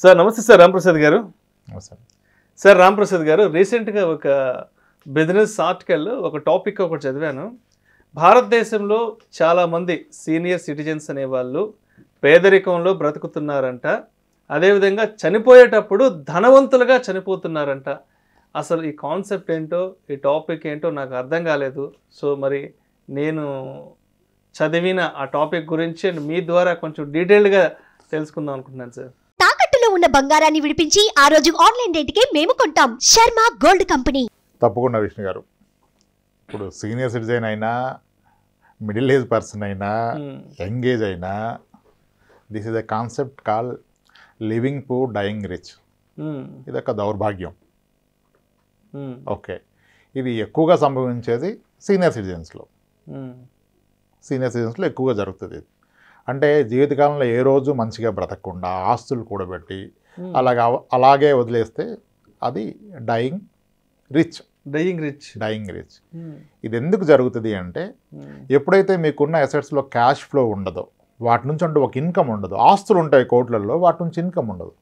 Sir నమస్తే sir Ramprasad గారు. నమస్తే సార్ రాంప్రసాద్ గారు, రీసెంట్గా ఒక బిజినెస్ ఆర్టికల్లో ఒక టాపిక్ ఒకటి చదివాను. భారతదేశంలో చాలామంది సీనియర్ సిటిజన్స్ అనేవాళ్ళు పేదరికంలో బ్రతుకుతున్నారంట. అదేవిధంగా చనిపోయేటప్పుడు ధనవంతులుగా చనిపోతున్నారంట. అసలు ఈ కాన్సెప్ట్ ఏంటో, ఈ టాపిక్ ఏంటో నాకు అర్థం కాలేదు. సో మరి నేను చదివిన ఆ టాపిక్ గురించి మీ ద్వారా కొంచెం డీటెయిల్డ్గా తెలుసుకుందాం అనుకుంటున్నాను సార్. తాకట్టులో ఉన్న బంగారాన్ని విడిపించి ఆ రోజు ఆన్లైన్ రేటుకే మేము కొంటాం. Sharma gold company. తప్పకుండా విష్ణు గారు, ఇప్పుడు సీనియర్ సిటిజన్ అయినా, మిడిల్ ఏజ్ పర్సన్ అయినా, యంగ్ ఏజ్ అయినా, this is a concept call living poor dying rich. ఇదొక దౌర్భాగ్యం. ఓకే, ఇది ఎక్కువగా సంభవించేది సీనియర్ సిటిజన్స్లో. ఎక్కువగా జరుగుతుంది. అంటే జీవితకాలంలో ఏ రోజు మంచిగా బ్రతకకుండా ఆస్తులు కూడబెట్టి అలాగే వదిలేస్తే అది డయింగ్ రిచ్. ఇది ఎందుకు జరుగుతుంది అంటే, ఎప్పుడైతే మీకున్న అసెట్స్లో క్యాష్ ఫ్లో ఉండదో, వాటి నుంచి అంటే ఒక ఇన్కమ్ ఉండదు. ఆస్తులు ఉంటాయి కోట్లలో, వాటి నుంచి ఇన్కమ్ ఉండదు.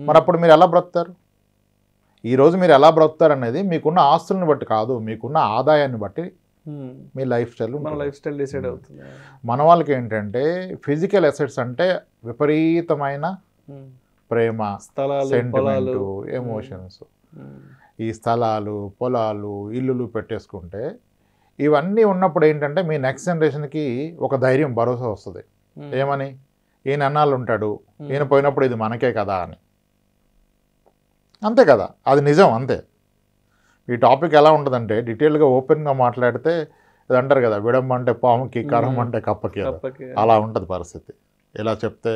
మరి అప్పుడు మీరు ఎలా బ్రతుకుతారు? ఈరోజు మీరు ఎలా బ్రతుకుతారు అనేది మీకున్న ఆస్తులను బట్టి కాదు, మీకున్న ఆదాయాన్ని బట్టి మీ లైఫ్ స్టైల్ డిసైడ్ అవుతుంది. మన వాళ్ళకి ఏంటంటే ఫిజికల్ అసెట్స్ అంటే విపరీతమైన ప్రేమ, సెంటిమెంటు, ఎమోషన్స్. ఈ స్థలాలు, పొలాలు, ఇల్లులు పెట్టేసుకుంటే ఇవన్నీ ఉన్నప్పుడు ఏంటంటే మీ నెక్స్ట్ జనరేషన్కి ఒక ధైర్యం, భరోసా వస్తుంది. ఏమని? ఈయన అన్నాళ్ళు ఉంటాడు, ఈయన పోయినప్పుడు ఇది మనకే కదా అని. అంతే కదా, అది నిజం. అంతే. ఈ టాపిక్ ఎలా ఉంటుందంటే, డీటెయిల్గా ఓపెన్గా మాట్లాడితే ఇది అంటారు కదా, విడం అంటే పాముకి, కరం అంటే కప్పకి. అలా ఉంటుంది పరిస్థితి. ఇలా చెప్తే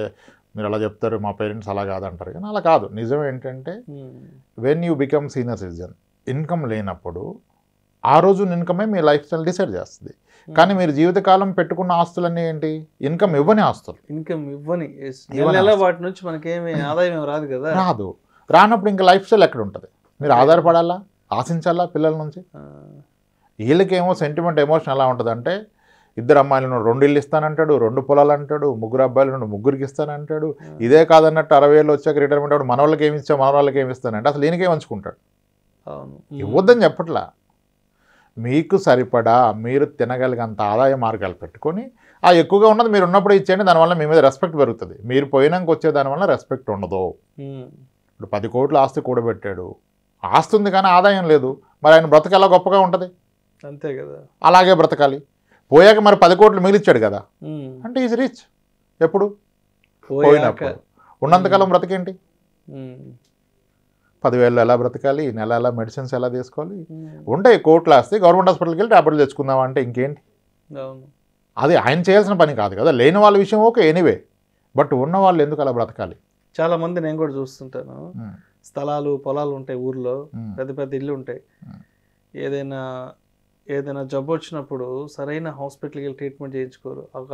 మీరు అలా చెప్తారు, మా పేరెంట్స్ అలా కాదంటారు. కానీ అలా కాదు. నిజం ఏంటంటే, when you become senior citizen, income లేనప్పుడు ఆ రోజు ఇన్కమే మీ లైఫ్ స్టైల్ డిసైడ్ చేస్తుంది. కానీ మీరు జీవితకాలం పెట్టుకున్న ఆస్తులన్నీ ఏంటి? ఇన్కమ్ ఇవ్వని ఆస్తులు. వాటి నుంచి మనకేమి ఆదాయం రాదు కదా. రాదు. రానప్పుడు ఇంకా లైఫ్ స్టైల్ ఎక్కడ ఉంటుంది? మీరు ఆధారపడాలా, ఆశించాలా పిల్లల నుంచి? వీళ్ళకేమో సెంటిమెంట్, ఎమోషన్ ఎలా ఉంటుంది అంటే, ఇద్దరు అమ్మాయిలను 2 ఇళ్ళు ఇస్తానంటాడు, 2 పొలాలు అంటాడు, 3 అబ్బాయిలను 3కి ఇస్తానంటాడు. ఇదే కాదన్నట్టు 60 ఏళ్ళు వచ్చాక రిటైర్మెంట్ అప్పుడు మన వాళ్ళకి ఏమి ఇచ్చా, మన వాళ్ళకి ఏమి ఇస్తానంటే అసలు ఈయనకేం ఉంచుకుంటాడు. ఇవ్వద్దని చెప్పట్లా. మీకు సరిపడా మీరు తినగలిగంత ఆదాయ మార్గాలు పెట్టుకొని, ఆ ఎక్కువగా ఉన్నది మీరు ఉన్నప్పుడు ఇచ్చేయండి. దానివల్ల మీ మీద రెస్పెక్ట్ పెరుగుతుంది. మీరు పోయినాక వచ్చే దానివల్ల రెస్పెక్ట్ ఉండదు. ఇప్పుడు 10 కోట్ల ఆస్తి కూడబెట్టాడు, ఆస్తి ఉంది కానీ ఆదాయం లేదు. మరి ఆయన బ్రతకలా గొప్పగా ఉంటుంది? అంతే కదా. అలాగే బ్రతకాలి. పోయాక మరి 10 కోట్లు మిగిలిచ్చాడు కదా అంటే ఈజ్ రిచ్. ఎప్పుడు? పోయినప్పుడు. ఉన్నంతకాలం బ్రతకేంటి? 10,000 ఎలా బ్రతకాలి? నెల ఎలా మెడిసిన్స్ ఎలా తీసుకోవాలి? ఉంటాయి కోట్లు ఆస్తి. గవర్నమెంట్ హాస్పిటల్కి వెళ్ళి టాబ్లెట్లు తెచ్చుకుందాం అంటే ఇంకేంటి? అది ఆయన చేయాల్సిన పని కాదు కదా. లేని వాళ్ళ విషయం ఓకే, ఎనీవే. బట్ ఉన్న వాళ్ళు ఎందుకు అలా బ్రతకాలి? చాలా మంది నేను కూడా చూస్తుంటాను, స్థలాలు, పొలాలు ఉంటాయి, ఊర్లో పెద్ద పెద్ద ఇల్లు ఉంటాయి. ఏదైనా జబ్బు వచ్చినప్పుడు సరైన హాస్పిటల్కి వెళ్ళి ట్రీట్మెంట్ చేయించుకోరు. ఒక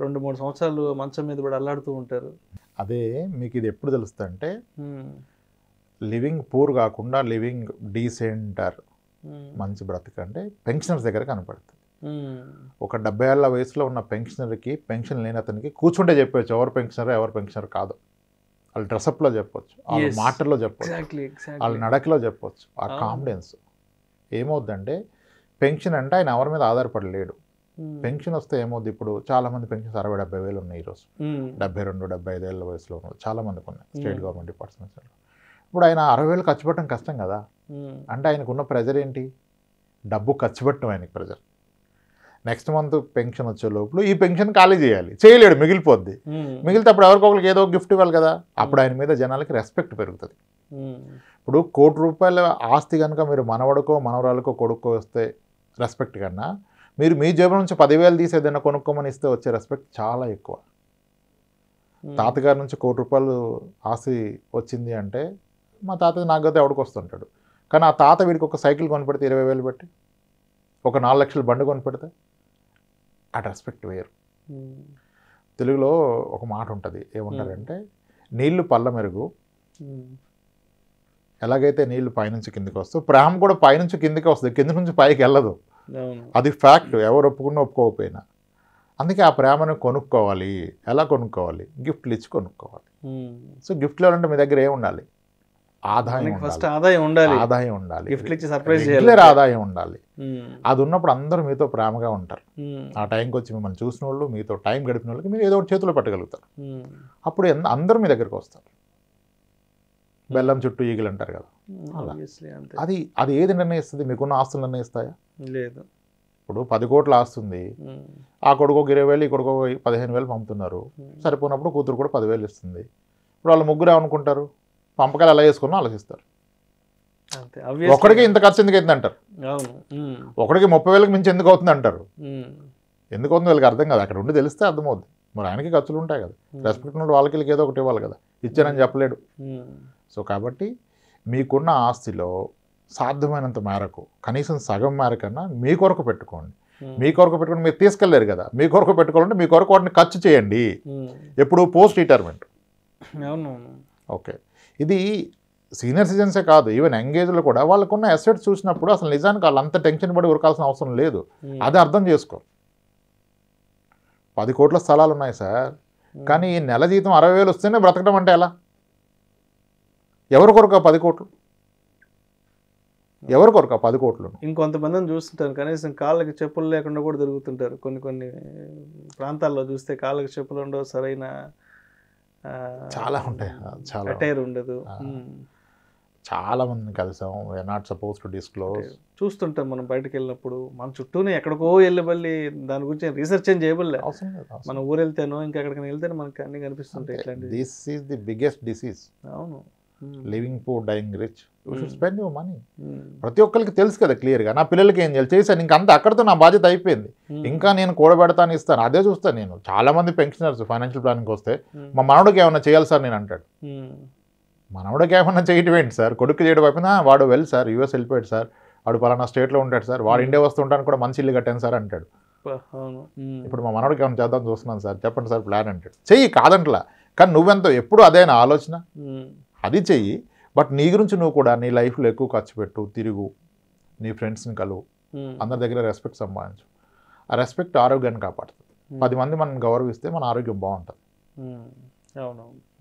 2-3 సంవత్సరాలు మంచం మీద కూడా అల్లాడుతూ ఉంటారు. అదే మీకు ఇది ఎప్పుడు తెలుస్తుంది అంటే, లివింగ్ పూర్ కాకుండా లివింగ్ డీసెంటర్, మంచి బ్రతకంటే పెన్షనర్స్ దగ్గర కనపడుతుంది. ఒక 70 ఏళ్ల వయసులో ఉన్న పెన్షనర్కి, పెన్షన్ లేని అతనికి కూర్చుంటే చెప్పవచ్చు ఎవరు పెన్షనర్ కాదు. వాళ్ళ డ్రెస్అప్లో చెప్పవచ్చు, వాళ్ళ మాటల్లో చెప్పవచ్చు, వాళ్ళ నడకలో చెప్పవచ్చు. ఆ కాన్ఫిడెన్స్ ఏమవుద్దంటే, పెన్షన్ అంటే ఆయన ఎవరి మీద ఆధారపడలేడు. పెన్షన్ వస్తే ఏమవుద్ది? ఇప్పుడు చాలామంది పెన్షన్స్ 60-70 వేలు ఉన్నాయి ఈరోజు. 72-75 ఏళ్ళ వయసులో ఉన్నాయి, చాలామందికి ఉన్నాయి స్టేట్ గవర్నమెంట్ డిపార్ట్మెంట్స్. ఇప్పుడు ఆయన 60 వేలు ఖర్చు పెట్టడం కష్టం కదా. అంటే ఆయనకున్న ప్రెజర్ ఏంటి? డబ్బు ఖర్చు పెట్టడం ఆయనకి ప్రెజర్. నెక్స్ట్ మంత్ పెన్షన్ వచ్చే లోపల ఈ పెన్షన్ ఖాళీ చేయాలి, చేయలేడు, మిగిలిపోద్ది. మిగిలితే అప్పుడు ఎవరికొకరికి ఏదో గిఫ్ట్ ఇవ్వాలి కదా. అప్పుడు ఆయన మీద జనాలకి రెస్పెక్ట్ పెరుగుతుంది. ఇప్పుడు ₹1,00,00,000 ఆస్తి కనుక మీరు మనవడికో, మనవరాలకో, కొడుకో వస్తే రెస్పెక్ట్ కన్నా, మీరు మీ జేబు నుంచి 10,000 తీసి ఏదైనా కొనుక్కోమని ఇస్తే వచ్చే రెస్పెక్ట్ చాలా ఎక్కువ. తాతగారి నుంచి ₹1,00,00,000 ఆస్తి వచ్చింది అంటే, మా తాత నాగతే ఎవడికి వస్తుంటాడు. కానీ ఆ తాత వీడికి ఒక సైకిల్ కొనిపెడితే 20,000 పెట్టి, ఒక 4 లక్షల బండి కొనిపెడితే ఆ రెస్పెక్ట్ వేరు. తెలుగులో ఒక మాట ఉంటుంది, ఏమంటారంటే, నీళ్లు పళ్ళ మెరుగు, ఎలాగైతే నీళ్లు పైనుంచి కిందికి వస్తాయి, ప్రేమ కూడా పైనుంచి కిందికి వస్తుంది, కింద నుంచి పైకి వెళ్ళదు. అది ఫ్యాక్ట్, ఎవరు ఒప్పుకున్నా ఒప్పుకోకపోయినా. అందుకే ఆ ప్రేమను కొనుక్కోవాలి. ఎలా కొనుక్కోవాలి? గిఫ్ట్లు ఇచ్చి కొనుక్కోవాలి. సో గిఫ్ట్లు అంటే మీ దగ్గర ఏమి ఉండాలి? ఆదాయం ఫస్ట్ ఉండాలి. ఆదాయం ఉండాలి, ఆదాయం ఉండాలి, గిఫ్ట్లు ఇచ్చి సర్ప్రైజ్ రెగ్యులర్ చేయాలి. ఆదాయం ఉండాలి. అది ఉన్నప్పుడు అందరూ మీతో ప్రేమగా ఉంటారు. ఆ టైంకి వచ్చి మిమ్మల్ని చూసిన వాళ్ళు, మీతో టైం గడిపిన వాళ్ళకి మీరు ఏదో ఒకటి చేతిలో పెట్టగలుగుతారు. అప్పుడు అందరూ మీ దగ్గరికి వస్తారు. బెల్లం చుట్టూ ఈగలు అంటారు కదా, అలా. అది అది ఏది నిర్ణయిస్తుంది? మీకున్న ఆస్తులు నిర్ణయిస్తాయా? లేదు. ఇప్పుడు 10 కోట్ల ఆస్తుంది, ఆ కొడుకు 20,000, ఈ కొడుకు 15,000 పంపుతున్నారు. సరిపోయినప్పుడు కూతురు కూడా 10,000 ఇస్తుంది. ఇప్పుడు వాళ్ళు ముగ్గురు ఏమనుకుంటారు? పంపకాలు ఎలా చేసుకున్నా ఆలోచిస్తారు. ఒకడికి ఇంత ఖర్చు ఎందుకు అవుతుంది అంటారు, ఒకడికి 30,000కి మించి ఎందుకు అవుతుంది అంటారు. ఎందుకు అవుతుంది వీళ్ళకి అర్థం కాదు. అక్కడ ఉండి తెలిస్తే అర్థమవుద్ది. మరి ఆయనకి ఖర్చులు ఉంటాయి కదా, రెస్పెక్ట్ ఉన్న వాళ్ళకి ఏదో ఒకటి ఇవ్వాలి కదా, ఇచ్చానని చెప్పలేడు. సో కాబట్టి మీకున్న ఆస్తిలో సాధ్యమైనంత మేరకు, కనీసం సగం మేరకన్నా మీ కొరకు పెట్టుకోండి. మీ కొరకు పెట్టుకుని మీరు తీసుకెళ్ళలేరు కదా, మీ కొరకు పెట్టుకోవాలంటే మీ కొరకు వాటిని ఖర్చు చేయండి. ఎప్పుడు పోస్ట్ రిటైర్మెంట్. ఓకే, ఇది సీనియర్ సిటిజన్సే కాదు, ఈవెన్ యంగేజ్లో కూడా వాళ్ళకున్న అసెట్స్ చూసినప్పుడు అసలు నిజానికి వాళ్ళు అంత టెన్షన్ పడి ఉరకాల్సిన అవసరం లేదు. అది అర్థం చేసుకో. 10 కోట్ల స్థలాలు ఉన్నాయి సార్, కానీ ఈ నెల జీతం 60,000 వస్తేనే బ్రతకడం అంటే ఎలా? ఎవరి కొరకు 10 కోట్లు? ఎవరి కొరకు 10 కోట్లు? ఇంకొంతమందిని చూస్తుంటారు, కనీసం కాళ్ళకి చెప్పులు లేకుండా కూడా తిరుగుతుంటారు. కొన్ని ప్రాంతాల్లో చూస్తే కాళ్ళకి చెప్పులు ఉండవు, సరైన చాలా ఉంటాయి, చాలా అటైర్ ఉండదు. చాలా మందిని కలిసాం. We are not suppose to disclose. చూస్తుంటాం మనం బయటకు వెళ్ళినప్పుడు, మన చుట్టూనే ఎక్కడికో వెళ్ళి మళ్ళీ దాని గురించి రీసెర్చ్ ఏం చేయబడలే. మన ఊరు వెళ్తేనో ఇంకెక్కడికి వెళ్తేనో మనకి అన్ని కనిపిస్తుంటాయి. ఇట్లాంటివి. This is the biggest disease. అవును, living poor, dying rich. You should spend your money. ప్రతి ఒక్కరికి తెలుసు కదా క్లియర్గా, నా పిల్లలకి ఏం చేశాను, ఇంకా అంతా అక్కడితో నా బాధ్యత అయిపోయింది, ఇంకా నేను కూడబెడతాను, ఇస్తాను, అదే చూస్తాను నేను. చాలా మంది పెన్షనర్స్ ఫైనాన్షియల్ ప్లానింగ్ వస్తే మా మనవడికి ఏమన్నా చేయాలి సార్ నేను అంటాడు. మనవడికి ఏమన్నా చేయటం ఏంటి సార్? కొడుకు చేయడం అయిపోయినా వాడు వెల్ సార్, యూఎస్ వెళ్ళిపోయాడు సార్, వాడు పలానా స్టేట్లో ఉంటాడు సార్, వాడు ఇండియా వస్తుంటాను కూడా మంచి ఇల్లు కట్టాను సార్ అంటాడు. ఇప్పుడు మా మనవడికి ఏమైనా చేద్దాం చూస్తున్నాను సార్, చెప్పండి సార్ ప్లాన్ అంటాడు. చెయ్యి, కాదంటలా, కానీ నువ్వెంతో ఎప్పుడు అదేనా ఆలోచన? అది చెయ్యి. బట్ నీ గురించి నువ్వు కూడా నీ లైఫ్లో ఎక్కువ ఖర్చు పెట్టు, తిరుగు, నీ ఫ్రెండ్స్ని కలువు, అందరి దగ్గర రెస్పెక్ట్ సంపాదించు. ఆ రెస్పెక్ట్ ఆరోగ్యాన్ని కాపాడుతుంది. 10 మంది మనం గౌరవిస్తే మన ఆరోగ్యం బాగుంటుంది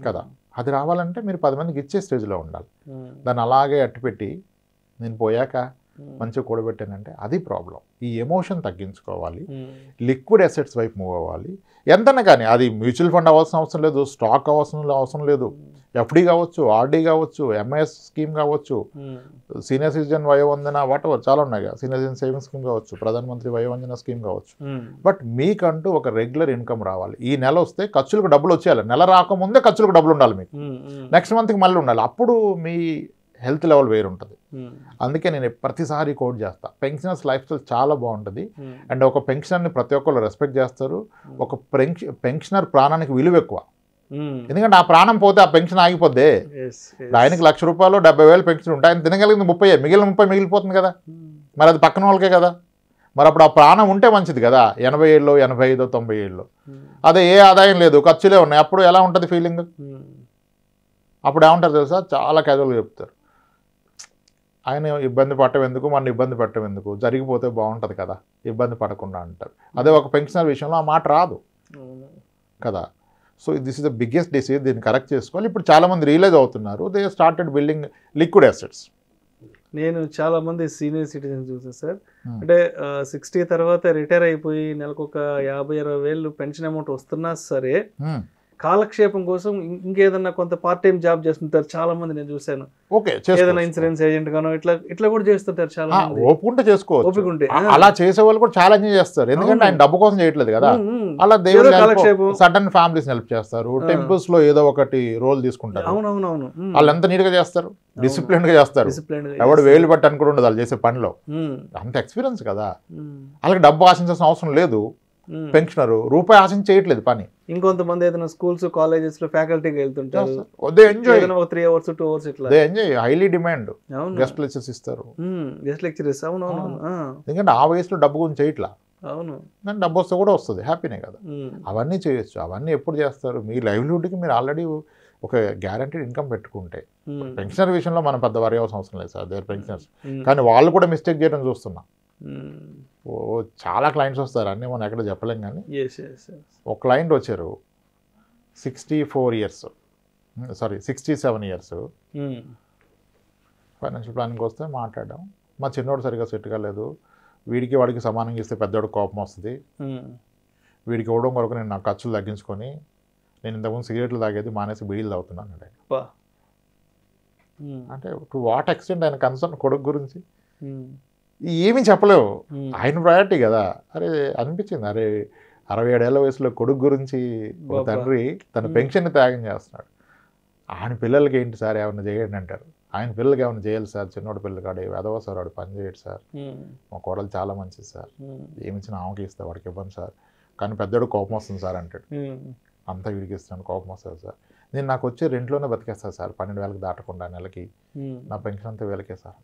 కదా. అది రావాలంటే మీరు 10 మందికి ఇచ్చే స్టేజ్లో ఉండాలి. దాన్ని అలాగే అట్టుపెట్టి నేను పోయాక మంచిగా కూడబెట్టానంటే అది ప్రాబ్లం. ఈ ఎమోషన్ తగ్గించుకోవాలి, లిక్విడ్ అసెట్స్ వైపు మూవ్ అవ్వాలి. ఎంతన్నా కానీ అది మ్యూచువల్ ఫండ్ అవ్వాల్సిన అవసరం లేదు, స్టాక్ అవసరం లేదు, ఎఫ్డి కావచ్చు, ఆర్డీ కావచ్చు, ఎంఐఎస్ స్కీమ్ కావచ్చు, సీనియర్ సిటిజన్ వయోవందన, వాటెవర్ చాలా ఉన్నాయి కదా, సీనియర్ సిటిజన్ సేవింగ్ స్కీమ్ కావచ్చు, ప్రధానమంత్రి వయోవందన స్కీమ్ కావచ్చు. బట్ మీకంటూ ఒక రెగ్యులర్ ఇన్కమ్ రావాలి. ఈ నెల వస్తే ఖర్చులకు డబ్బులు వచ్చేయాలి, నెల రాకముందే ఖర్చులకు డబ్బులు ఉండాలి మీకు, నెక్స్ట్ మంత్కి మళ్ళీ ఉండాలి. అప్పుడు మీ హెల్త్ లెవెల్ వేరు ఉంటుంది. అందుకే నేను ప్రతిసారి కోట్ చేస్తా, పెన్షనర్స్ లైఫ్ స్టైల్ చాలా బాగుంటుంది. అండ్ ఒక పెన్షనర్ని ప్రతి ఒక్కరు రెస్పెక్ట్ చేస్తారు. ఒక పెన్షనర్ ప్రాణానికి విలువ ఎక్కువ. ఎందుకంటే ఆ ప్రాణం పోతే ఆ పెన్షన్ ఆగిపోద్ది. ఆయనకి ₹1,00,000 70,000 పెన్షన్ ఉంటాయి, ఆయన తినగలిగింది 30, మిగిలిన 30 మిగిలిపోతుంది కదా. మరి అది పక్కన వాళ్ళకే కదా. మరి అప్పుడు ఆ ప్రాణం ఉంటే మంచిది కదా. 80 ఏళ్ళు, 85, 90 ఏళ్ళు, అదే ఏ ఆదాయం లేదు, ఖర్చులే ఉన్నాయి, అప్పుడు ఎలా ఉంటుంది ఫీలింగ్? అప్పుడు ఏమంటారు తెలుసా, చాలా క్యాజువల్గా చెప్తారు, ఆయన ఇబ్బంది పడటం ఎందుకు, మన ఇబ్బంది పెట్టడం ఎందుకు, జరిగిపోతే బాగుంటుంది కదా, ఇబ్బంది పడకుండా అంటారు. అదే ఒక పెన్షనర్ విషయంలో ఆ మాట రాదు కదా. So this is the biggest disease. దీన్ని కరెక్ట్ చేసుకోవాలి. ఇప్పుడు చాలామంది రియలైజ్ అవుతున్నారు, they started building liquid assets. నేను చాలామంది సీనియర్ సిటిజన్స్ చూసాను సార్, అంటే 60 తర్వాత రిటైర్ అయిపోయి నెలకు ఒక 50-60 వేలు పెన్షన్ అమౌంట్ వస్తున్నా సరే కాలక్షేపం కోసం ఇంకేదన్నా కొంత పార్ట్ టైం జాబ్ చేస్తుంటారు చాలా మంది నేను చూశాను. ఓకే, ఏదైనా ఇన్సూరెన్స్ ఏజెంట్ గానో ఇట్లా కూడా చేస్తుంటారు చాలా మంది. ఓపుకుంటే చేసుకోవచ్చు, ఓపికంటే అలా చేసే వాళ్ళు కూడా చాలా ఎంజాయ్ చేస్తారు. ఎందుకంటే ఆయన డబ్బు కోసం చేయట్లేదు కదా. అలా దేవుడు సడన్ ఫ్యామిలీస్ హెల్ప్ చేస్తారు, టెంపుల్స్ లో ఏదో ఒకటి రోల్ తీసుకుంటారు. అవునవునవును, వాళ్ళు ఎంత నీట్ గా చేస్తారు, డిసిప్లిన్ గా చేస్తారు. ఎవడు వేలు పట్టి అనుకుంటూ ఉండదు వాళ్ళు చేసే పనిలో, అంత ఎక్స్పీరియన్స్ కదా. అలాగే డబ్బు ఆశించాల్సిన అవసరం లేదు. పెన్షనర్ రూపాయి ఆశించి చేయట్లేదు పని. ఇంకొంతమంది ఏదైనా స్కూల్స్ కాలేజెస్ లో ఫ్యాకల్టీకి వెళ్తుంటారు, ఎంజాయ్ 3 hours 2 hours ఇట్లా enjoy. Highly demand guest lectures ఇస్తారు, గెస్ట్ లెక్చరర్స్. అవునవును, ఎందుకంటే ఆ వయసులో డబ్బు గురించి చేయట్లా. అవును, కానీ డబ్బు వస్తే కూడా వస్తుంది, హ్యాపీనే కదా. అవన్నీ చేయొచ్చు. అవన్నీ ఎప్పుడు చేస్తారు? మీ లైవ్లీహుడ్కి మీరు ఆల్రెడీ ఒక గ్యారంటీడ్ ఇన్కమ్ పెట్టుకుంటే. పెన్షనర్ విషయంలో మనం పెద్ద వరి అవసరం లేదు సార్, దేర్ పెన్షనర్స్, కానీ వాళ్ళు కూడా మిస్టేక్ చేయడం చూస్తున్నాం. ఓ చాలా క్లయింట్స్ వస్తారు, అన్నీ మనం ఎక్కడ చెప్పలేం. కానీ ఎస్ ఎస్ ఒక క్లయింట్ వచ్చారు 64 years, sorry 67 years, financial planning వస్తే మాట్లాడాం. మా చిన్నోడు సరిగ్గా సెట్ కాలేదు, వీడికి వాడికి సమానంగా ఇస్తే పెద్దోడికి కోపం వస్తుంది, వీడికి ఇవ్వడం కొరకు నేను నా ఖర్చులు తగ్గించుకొని నేను ఇంతకుముందు సిగరెట్లు తాగేది మానేసి బీడీలు తాగుతున్నాను అంటే. అంటే టు వాట్ ఎక్స్టెంట్ ఆయన కన్సర్న్ కొడుకు గురించి ఏమీ చెప్పలేవు, ఆయన ప్రయారిటీ కదా. అరే అనిపించింది, అరే 67 ఏళ్ల వయసులో కొడుకు గురించి ఒక తండ్రి తన పెన్షన్ని త్యాగం చేస్తున్నాడు. ఆయన పిల్లలకి ఏంటి సార్ ఏమైనా చేయండి అంటారు, ఆయన పిల్లలకి ఏమైనా చేయాలి సార్, చిన్నోడు పిల్లలు కాడు వెదవ సార్, వాడు పని చేయడు సార్, మా కోడలు చాలా మంచిది సార్, ఏమిచ్చినా ఆమెకి ఇస్తా వాడికి ఇవ్వను సార్, కానీ పెద్దోడు కోపం వస్తుంది సార్ అంటాడు. అంతా వీడికి ఇస్తున్నాను కోపం వస్తుంది సార్, నేను నాకు వచ్చే రెంట్లోనే బతికేస్తాను సార్ 12,000 దాటకుండా నెలకి, నా పెన్షన్ అంతా వీళ్ళకే సార్.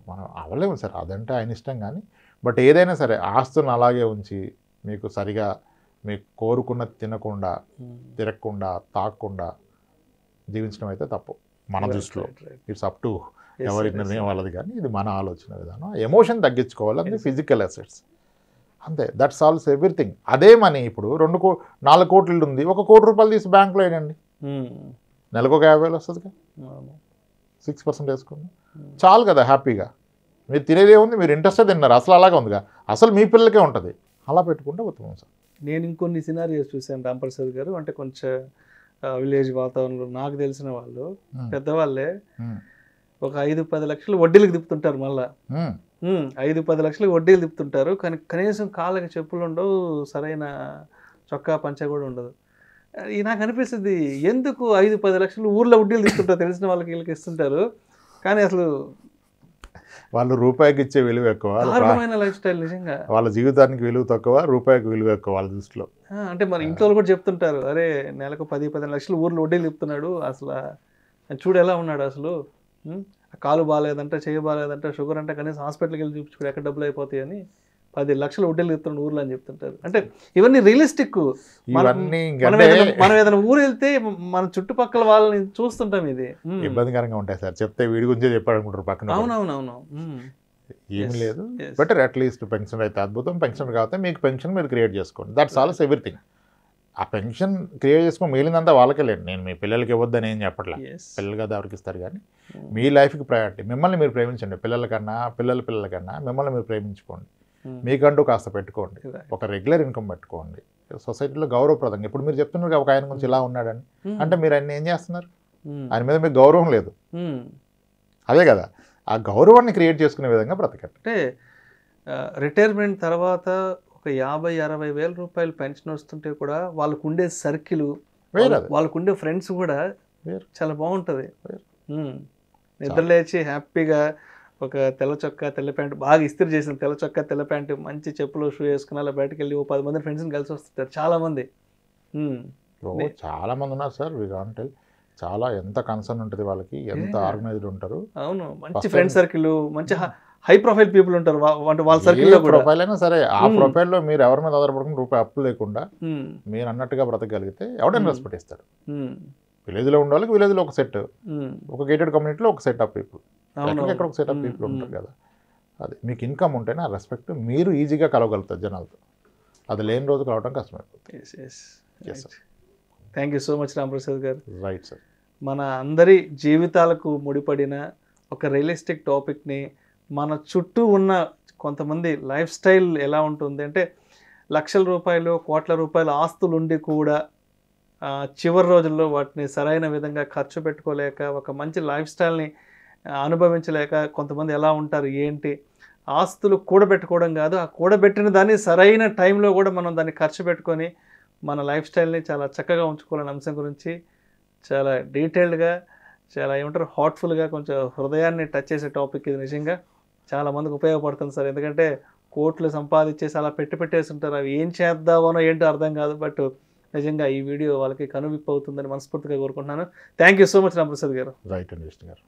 మనం అవ్వలేము సార్, అదంటే ఆయన ఇష్టం. కానీ బట్ ఏదైనా సరే ఆస్తులను అలాగే ఉంచి మీకు సరిగా మీకు కోరుకున్నది తినకుండా తిరగకుండా తాగకుండా జీవించడం అయితే తప్పు మన దృష్టిలో. ఇట్స్ అప్ టు ఎవరి నిర్ణయం వాళ్ళది, కానీ ఇది మన ఆలోచన విధానం. ఎమోషన్ తగ్గించుకోవాలి, అంటే ఫిజికల్ అసెట్స్ అంతే, దట్ సాల్వ్స్ ఎవ్రీథింగ్. అదే మనీ ఇప్పుడు 4 కోట్లు ఉంది, 1 కోటి రూపాయలు తీసి బ్యాంకులో వేయండి, నెలకు ఒక 50,000 వస్తుంది, 6% వేసుకోండి చాలు కదా హ్యాపీగా. మీరు తినేదే ఉంది, మీరు ఇంట్రెస్టే తిన్నారు, అసలు అలాగే ఉందిగా, అసలు మీ పిల్లలకే ఉంటుంది, అలా పెట్టుకుంటే ఉత్తమం సార్. నేను ఇంకొన్ని సినారియోస్ చూశాను రాంప్రసాద్ గారు, అంటే కొంచెం విలేజ్ వాతావరణంలో నాకు తెలిసిన వాళ్ళు పెద్దవాళ్ళే ఒక 5-10 లక్షలు వడ్డీలకు తిప్పుతుంటారు, మళ్ళా 5-10 లక్షలు వడ్డీలు తిప్పుతుంటారు, కానీ కనీసం కాళ్ళకి చెప్పులు ఉండవు, సరైన చొక్కా పంచ కూడా ఉండదు. నాకు అనిపిస్తుంది ఎందుకు 5-10 లక్షలు ఊర్లో వడ్డీలు తిప్పుతుంటారు, తెలిసిన వాళ్ళకి వీళ్ళకి ఇస్తుంటారు, కానీ అసలు వాళ్ళు రూపాయికి ఇచ్చే విలువ ఎక్కువ, లైఫ్ స్టైల్ నిజంగా వాళ్ళ జీవితానికి విలువ తక్కువ, రూపాయికి విలువ ఎక్కువ వాళ్ళ దృష్టిలో. అంటే మరి ఇంట్లో కూడా చెప్తుంటారు, అరే నెలకు 10-15 లక్షలు ఊర్లో వడ్డీలు తిప్పుతున్నాడు, అసలు చూడు ఎలా ఉన్నాడు, అసలు కాలు బాగాలేదంటే చెయ్యి బాగాలేదంటే షుగర్ అంటే కనీసం హాస్పిటల్కి వెళ్ళి చూపించుకోడు, ఎక్కడ డబ్బులు అయిపోతాయి అని 10 లక్షలు వడ్డీలు తిప్పుతున్నాడు ఊర్లో అని చెప్తుంటారు. అంటే ఇవన్నీ రియలిస్టిక్. మనం ఏదైనా ఊరు వెళ్తే మన చుట్టుపక్కల వాళ్ళని చూస్తుంటాం, ఇది ఇబ్బందికరంగా ఉంటాయి సార్, చెప్తే వీడి గురించే చెప్పాలనుకుంటారు పక్కన. అవునవునవును, ఏమి లేదు, బెటర్ అట్లీస్ట్ పెన్షన్ అయితే అద్భుతం. పెన్షన్ కాకపోతే మీకు పెన్షన్ మీరు క్రియేట్ చేసుకోండి, దట్ సాల్వ్స్ ఎవ్రీథింగ్. ఆ పెన్షన్ క్రియేట్ చేసుకుని మిగిలినంతా వాళ్ళకే లేదు, నేను మీ పిల్లలకి ఇవ్వద్దని ఏం చెప్పట్లే, పిల్లలు కదా ఎవరికి ఇస్తారు, కానీ మీ లైఫ్కి ప్రయారిటీ, మిమ్మల్ని మీరు ప్రేమించండి, పిల్లల కన్నా మిమ్మల్ని మీరు ప్రేమించుకోండి, మీకంటూ కాస్త పెట్టుకోండి, ఒక రెగ్యులర్ ఇన్కమ్ పెట్టుకోండి, సొసైటీలో గౌరవప్రదంగా. ఇప్పుడు మీరు చెప్తున్నారు ఒక ఆయన గురించి ఇలా ఉన్నాడని, అంటే మీరు ఆయన ఏం చేస్తున్నారు, ఆయన మీద మీకు గౌరవం లేదు, అదే కదా, ఆ గౌరవాన్ని క్రియేట్ చేసుకునే విధంగా బ్రతకండి. అంటే రిటైర్మెంట్ తర్వాత ఒక 50-60 వేల రూపాయలు పెన్షన్ వస్తుంటే కూడా వాళ్ళకు ఉండే సర్కిల్, వాళ్ళకు ఉండే ఫ్రెండ్స్ కూడా చాలా బాగుంటుంది. నిద్ర లేచి హ్యాపీగా ఒక తెల్ల చొక్కా తెల్ల ప్యాంటు, బాగా ఇస్త్రీ చేసిన తెల్ల చొక్కా తెల్ల ప్యాంటు, మంచి చెప్పులు షూ వేసుకుని అలా బయటకు వెళ్ళి 10 మంది ఫ్రెండ్స్ని కలిసి వస్తుంటారు చాలా మంది. చాలా మంది ఉన్నారు సార్, అంటే చాలా ఎంత కన్సర్న్ ఉంటుంది వాళ్ళకి, ఎంత ఆర్గనైజ్డ్ ఉంటారు. అవును, మంచి ఫ్రెండ్ సర్కిల్, మంచి హై ప్రొఫైల్ పీపుల్ ఉంటారు వాళ్ళ సర్కిల్లో. ప్రొఫైల్ అయినా సరే, ఆ ప్రొఫైల్లో మీరు ఎవరి మీద ఆధారపడకుండా రూపాయి అప్పు లేకుండా మీరు అన్నట్టుగా బ్రతకగలిగితే ఎవడైనా రెస్పెక్ట్ ఇస్తారు. విలేజ్లో ఉండే వాళ్ళకి విలేజ్లో ఒక సెట్, ఒక గేటెడ్ కమ్యూనిటీలో ఒక సెట్ ఆఫ్ పీపుల్, ఎక్కడ ఒక సెట్ ఆఫ్ పీపుల్ ఉంటారు కదా. అది మీకు ఇన్కమ్ ఉంటేనే ఆ రెస్పెక్ట్ మీరు ఈజీగా కలవగలుగుతారు జనాలతో, అది లేని రోజు కలవడం కష్టమైపోతుంది. Thank you so much Ramprasad గారు. Right sir. మన అందరి జీవితాలకు ముడిపడిన ఒక రియలిస్టిక్ టాపిక్ని, మన చుట్టూ ఉన్న కొంతమంది లైఫ్ స్టైల్ ఎలా ఉంటుంది అంటే, లక్షల రూపాయలు కోట్ల రూపాయల ఆస్తులు ఉండి కూడా చివరి రోజుల్లో వాటిని సరైన విధంగా ఖర్చు పెట్టుకోలేక, ఒక మంచి లైఫ్ స్టైల్ని అనుభవించలేక కొంతమంది ఎలా ఉంటారు ఏంటి. ఆస్తులు కూడబెట్టుకోవడం కాదు, ఆ కూడబెట్టిన దాన్ని సరైన టైంలో కూడా మనం దాన్ని ఖర్చు పెట్టుకొని మన లైఫ్ స్టైల్ని చాలా చక్కగా ఉంచుకోవాలనే అంశం గురించి చాలా డీటెయిల్డ్గా, చాలా ఏమంటారు హార్ట్ఫుల్గా, కొంచెం హృదయాన్ని టచ్ చేసే టాపిక్ ఇది. నిజంగా చాలామందికి ఉపయోగపడుతుంది సార్, ఎందుకంటే కోట్లు సంపాదించేసి అలా పెట్టేసి ఉంటారు, అవి ఏం చేద్దామనో ఏంటో అర్థం కాదు. బట్ నిజంగా ఈ వీడియో వాళ్ళకి కనువిప్పు అవుతుందని మనస్ఫూర్తిగా కోరుకుంటున్నాను. Thank you so much Ramprasad గారు. రైట్ అండి విష్ణు గారు.